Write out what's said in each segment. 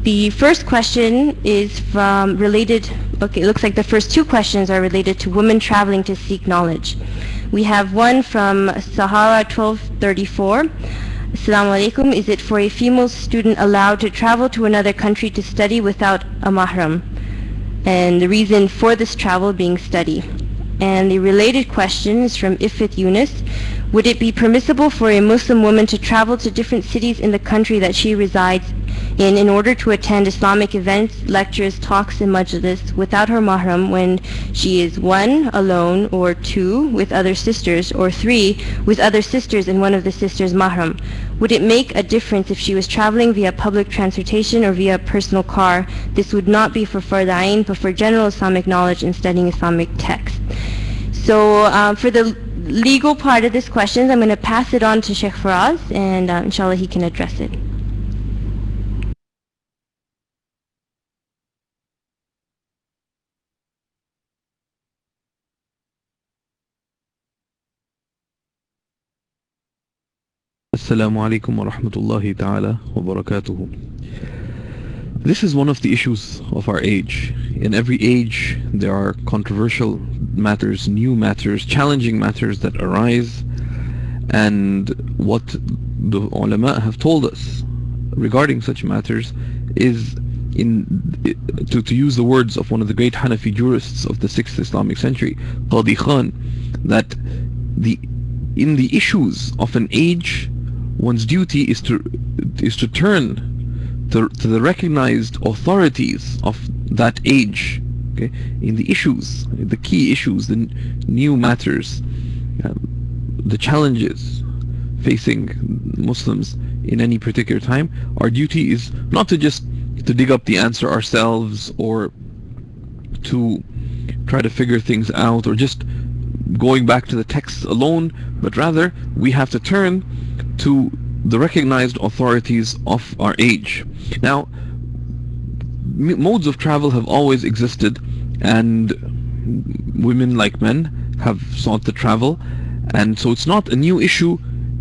The first question is it looks like the first two questions are related to women traveling to seek knowledge. We have one from Sahara 1234. Assalamu alaikum. Is it for a female student allowed to travel to another country to study without a mahram? And the reason for this travel being study. And the related question is from Ifit Yunus. Would it be permissible for a Muslim woman to travel to different cities in the country that she resides in order to attend Islamic events, lectures, talks, and majlis without her mahram when she is 1, alone, or 2, with other sisters, or 3, with other sisters and one of the sisters' mahram? Would it make a difference if she was traveling via public transportation or via a personal car? This would not be for fard ayn, but for general Islamic knowledge and studying Islamic texts. So for the legal part of this question, I'm going to pass it on to Shaykh Faraz, and inshallah he can address it. Assalamu alaikum wa rahmatullahi ta'ala wa barakatuhu. This is one of the issues of our age. In every age there are controversial matters, new matters, challenging matters that arise, and what the ulama have told us regarding such matters is, to use the words of one of the great Hanafi jurists of the 6th Islamic century, Qadi Khan, that in the issues of an age, one's duty is to turn to the recognized authorities of that age. Okay, in the issues, the key issues, the new matters, the challenges facing Muslims in any particular time, our duty is not to just to dig up the answer ourselves or to try to figure things out or just going back to the texts alone, but rather we have to turn to the recognized authorities of our age. Now, modes of travel have always existed, and women like men have sought to travel, and so it's not a new issue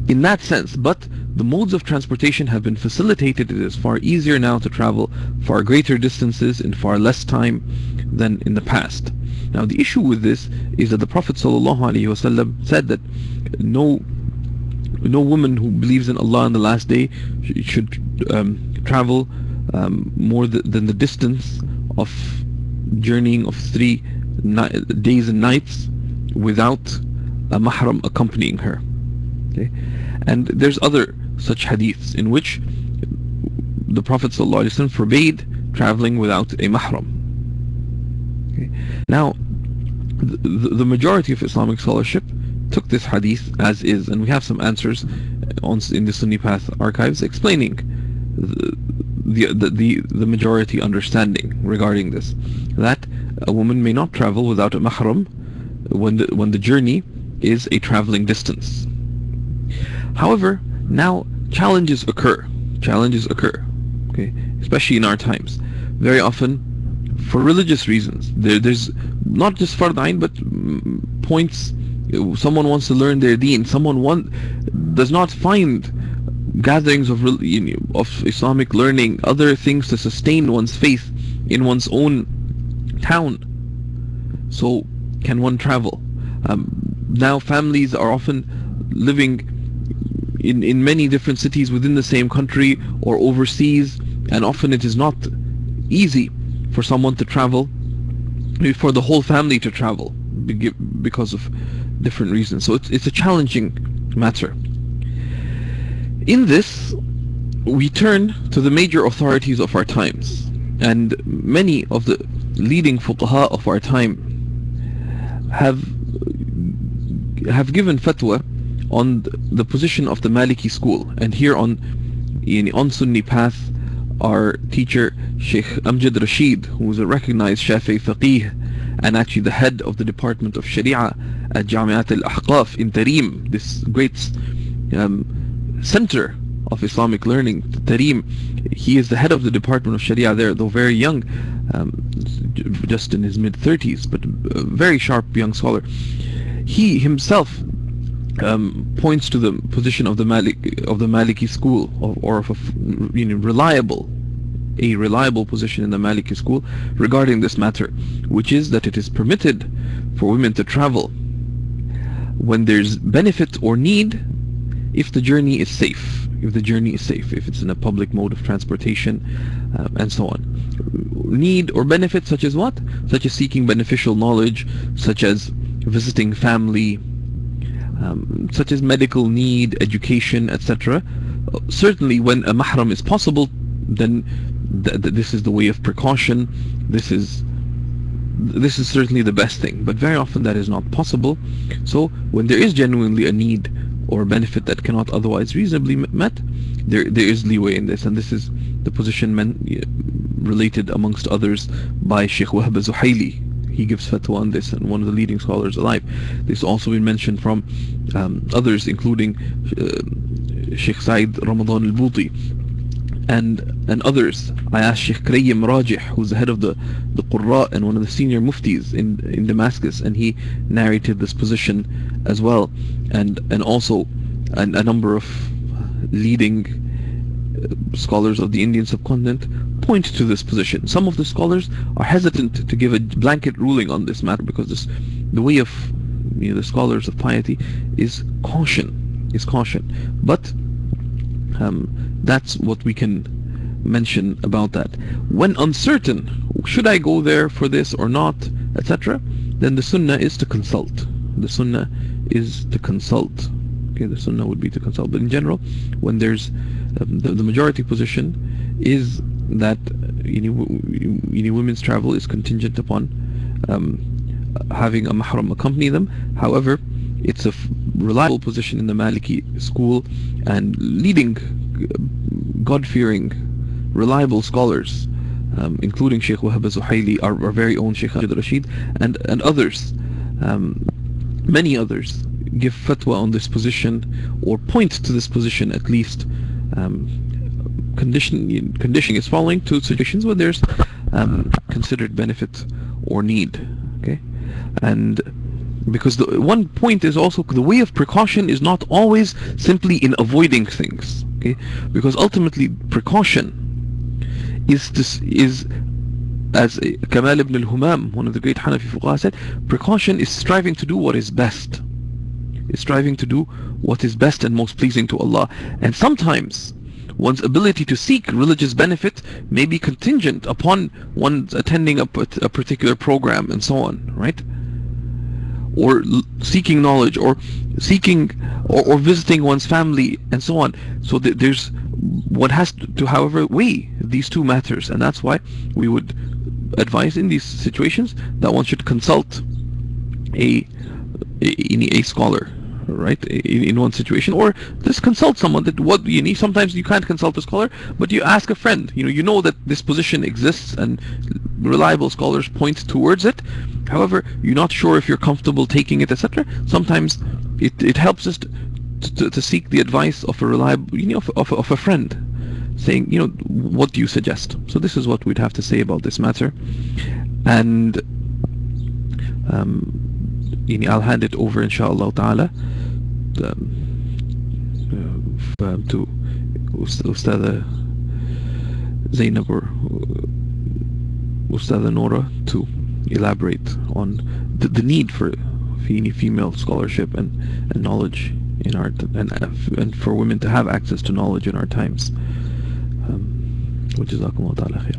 in that sense, but the modes of transportation have been facilitated. It is far easier now to travel far greater distances in far less time than in the past. Now, the issue with this is that the Prophet ﷺ said that no woman who believes in Allah on the last day should travel more than the distance of journeying of 3 days and nights without a mahram accompanying her. Okay? And there's other such hadiths in which the Prophet ﷺ forbade traveling without a mahram. Okay? Now, the majority of Islamic scholarship took this hadith as is, and we have some answers in the SunniPath archives explaining the majority understanding regarding this, that a woman may not travel without a mahram when the journey is a traveling distance. However, now challenges occur, okay, especially in our times. Very often, for religious reasons, there's not just fard ayn, but points. Someone wants to learn their deen. Does not find gatherings of Islamic learning, other things to sustain one's faith in one's own town. So can one travel? Now families are often living in many different cities within the same country or overseas, and often it is not easy for someone to travel, for the whole family to travel because of different reasons. So it's a challenging matter. In this, we turn to the major authorities of our times, and many of the leading fuqaha of our time have given fatwa on the position of the Maliki school. And here on SunniPath, our teacher Shaykh Amjad Rashid, who is a recognized Shafi'i faqih and actually the head of the department of Sharia at Jamiat al-Ahqaf in Tarim, this great center of Islamic learning, Tarim. He is the head of the department of Sharia there, though very young, just in his mid-30s, but a very sharp young scholar. He himself points to the position of the Maliki school, or of a reliable a reliable position in the Maliki school regarding this matter, which is that it is permitted for women to travel when there's benefit or need if the journey is safe. If it's in a public mode of transportation, and so on. Need or benefit such as what? Such as seeking beneficial knowledge, such as visiting family, such as medical need, education, etc. Certainly when a mahram is possible, then this is the way of precaution. This is certainly the best thing, but very often that is not possible. So when there is genuinely a need or a benefit that cannot otherwise reasonably met, there is leeway in this, and this is the position related amongst others by Shaykh Wahb Zuhaili. He gives fatwa on this, and one of the leading scholars alive. This has also been mentioned from others, including Shaykh Said Ramadan al-Buti and others. I asked Shaykh Krayyim Rajih, who's the head of the Qurra and one of the senior muftis in Damascus, and he narrated this position as well, and also a number of leading scholars of the Indian subcontinent point to this position. Some of the scholars are hesitant to give a blanket ruling on this matter, because the way of the scholars of piety is caution. But that's what we can mention about that. When uncertain, should I go there for this or not, etc., then the sunnah is to consult. The sunnah would be to consult. But in general, when there's the majority position is that women's travel is contingent upon having a mahram accompany them. However, it's a reliable position in the Maliki school, and leading God-fearing, reliable scholars, including Shaykh Wahb Zuhaili, our very own Shaykh Rashid, and others, many others, give fatwa on this position, or point to this position at least. Conditioning is following to situations where there's considered benefit or need. Okay, and because the one point is also the way of precaution is not always simply in avoiding things. Okay, because ultimately precaution is as Kamal ibn al-Humam, one of the great Hanafi fuqaha, said, precaution is striving to do what is best. It's striving to do what is best and most pleasing to Allah. And sometimes one's ability to seek religious benefit may be contingent upon one's attending a particular program and so on, right? Or seeking knowledge, or seeking or visiting one's family and so on. So there's one has to, however, weigh these two matters, and that's why we would advise in these situations that one should consult a scholar, right, in one situation, or just consult someone. That what you need, sometimes you can't consult a scholar, but you ask a friend. You know that this position exists and reliable scholars point towards it. However, you're not sure if you're comfortable taking it, etc. Sometimes it helps us to seek the advice of a reliable, of a friend, saying, what do you suggest? So this is what we'd have to say about this matter, and I'll hand it over, inshallah ta'ala, to Ustadha Zainab or Ustadha Noura to elaborate on the need for female scholarship and knowledge in our and for women to have access to knowledge in our times. وجزاكم الله تعالى خيرا.